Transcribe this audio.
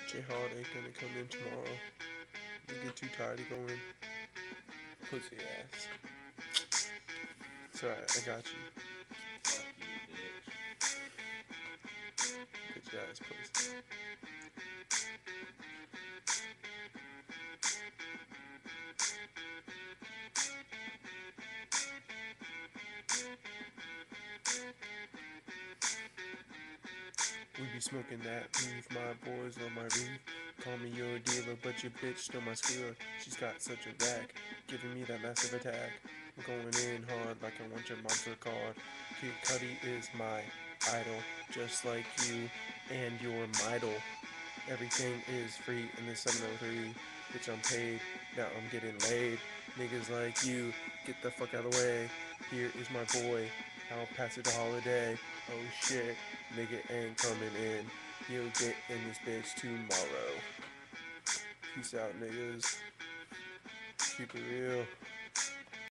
Jay Holiday gonna come in tomorrow. You get too tired of going. Pussy ass. It's alright, I got you. Fuck you, bitch. Bitch ass pussy. We be smoking that beef, my boys on my roof. Call me your dealer, but your bitch still my squealer. She's got such a rack, giving me that massive attack. I'm going in hard like I want your monster card. Kid Cudi is my idol, just like you and your idol. Everything is free in this 703. Bitch, I'm paid, now I'm getting laid. Niggas like you, get the fuck out of the way. Here is my boy, I'll pass it to Holiday. Oh shit, nigga ain't coming in. You'll get in this bitch tomorrow. Peace out, niggas. Keep it real.